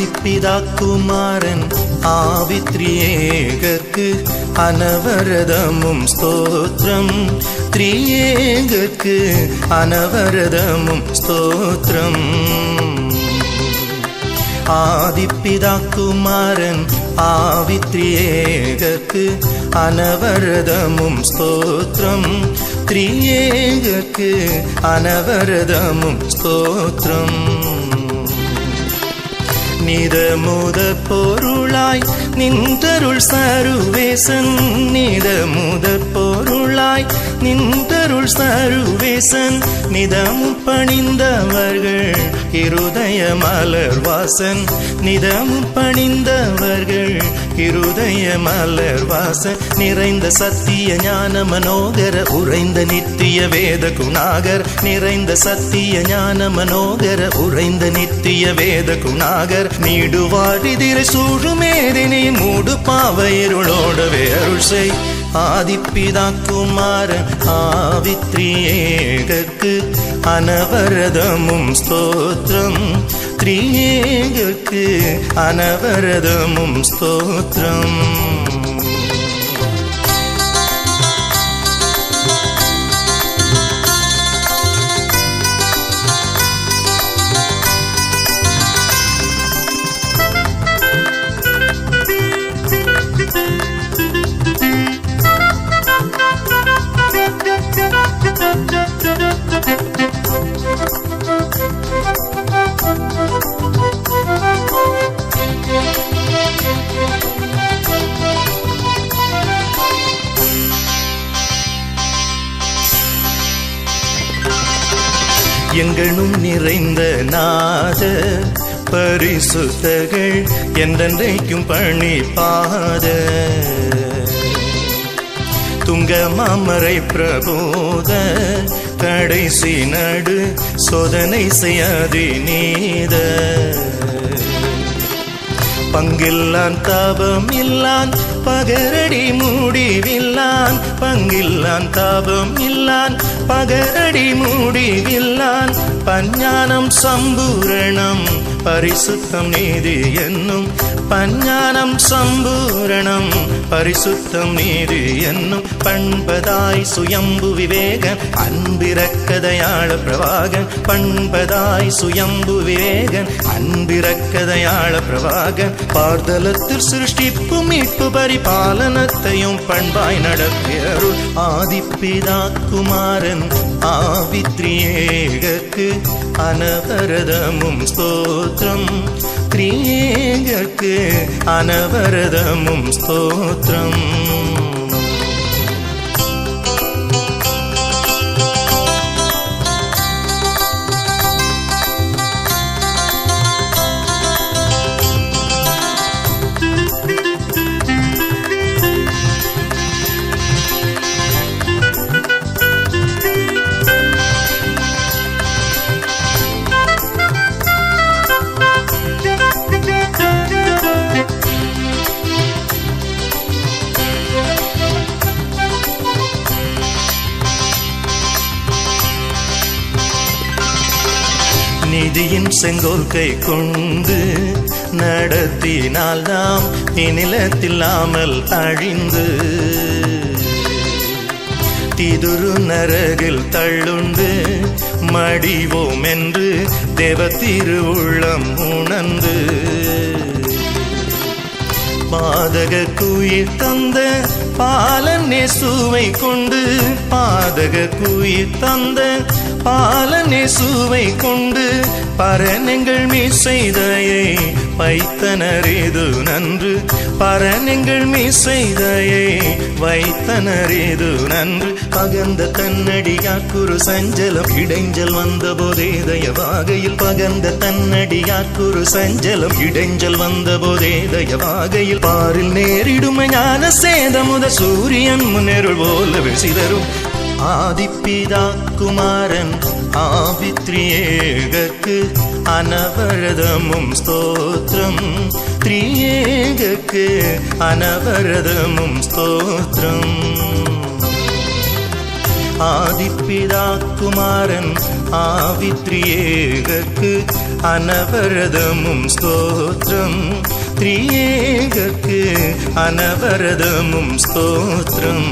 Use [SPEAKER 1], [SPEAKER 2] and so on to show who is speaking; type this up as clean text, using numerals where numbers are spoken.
[SPEAKER 1] ஆதிப்பிதா குமாரன் ஆவித்ரியேகர்க்கு அனவரதமும் ஸ்தோத்திரம். திரியேகர்க்கு அனவரதமும் ஸ்தோத்திரம். ஆதிப்பிதா குமாரன் ஆவித்ரியேகர்க்கு அனவரதமும் ஸ்தோத்திரம். திரியேகர்க்கு அனவரதமும் ஸ்தோத்திரம். நிதமுத பொருளாய் நின்றருள் சருவேசன். நிதமுத பொருளாய் நின்றருள் சருவேசன். நிதமும் பணிந்தவர்கள் இருதய மலர் வாசன். நிதமும் பணிந்தவர்கள் இருதய மலர் வாசன். நிறைந்த சத்திய ஞான மனோகர உறைந்த நித்திய வேத குணாகர். நிறைந்த சத்திய ஞான மனோகர உறைந்த நித்திய வேத குணாகர். நீடுவாழிதிரை சூழுமேதினை மூடு பாவையிருளோடவே அருள் செய். ஆதிப்பிதா குமாரன் ஆவித்ரியேகர்க்கு அனவரதமும் ஸ்தோத்திரம். திரியேகர்க்கு அனவரதமும் ஸ்தோத்திரம். எங்கனும் நிறைந்த நாத பரிசுத்தர்கள் என்றென்றைக்கும் பணிபாத. துங்க மாமரை பிரபோத கடைசி நடு சோதனை செய்யாதி நீத. பங்கில்லான் தாபம் இல்லான் பகரடி முடிவில்லான். பங்கில்லான் தாபம் இல்லான் பகரடி முடிவில்லான். பஞ்ஞானம் சம்பூரணம் பரிசுத்தம் நீதி என்னும். பஞ்ஞானம் சம்பூரணம் பரிசுத்தம் நீதி என்னும். பண்பதாய் சுயம்பு விவேகன் அன்பிறக்கதையாள பிரவாகன். பண்பதாய் சுயம்பு விவேகன் அன்பிறக்கதையாள பிரவாகன். பார்தலத்தில் சிருஷ்டிப்பு மீட்பு பரிபாலனத்தையும் பண்பாய் நடத்தியருள். ஆதிப்பிதா குமாரன் ஆவித்ரியேகர்க்கு அனவரதமும் ஸ்தோத்திரம். திரியேகர்க்கு அனவரதமும் ஸ்தோத்திரம். நிதியின் செங்கோல் கை கொண்டு நடத்தினால் நாம் இந்நிலத்தில்லாமல் அழிந்து. திதுரு நரகில் தள்ளுண்டு மடிவோம் என்று தேவ திருவுள்ளம் உணர்ந்து. பாதக குயிர் தந்த பாலன் இயேசுவை கொண்டு. பாதக குயிர் தந்த பாலன் இயேசுவை கொண்டு. பரனெங்கள் மீசைதையை வைத்தனர் இது நன்று. பரனெங்கள் மீசைதையை வைத்தனர் இது நன்று. பகந்த தன்னடியாக்குரு சஞ்சலம் இடைஞ்சல் வந்த போதே தயவாகையில். பகந்த தன்னடியாக்குரு சஞ்சலம் இடைஞ்சல் வந்த போதே தயவாகையில். பாரில் நேரிடும் ஞான சேதமுத சூரியன் முன்னெருள் போலவே சிதறும். ஆதிப்பிதா குமாரன் ஆவித்ரியேகர்க்கு அனவரதமும் ஸ்தோத்திரம். திரியேகர்க்கு அனவரதமும் ஸ்தோத்திரம். ஆதிப்பிதா குமாரன் ஆவித்ரியேகக்கு அனவரதமும் ஸ்தோத்திரம் திரியேகக்கு அனவரதமும் ஸ்தோத்திரம்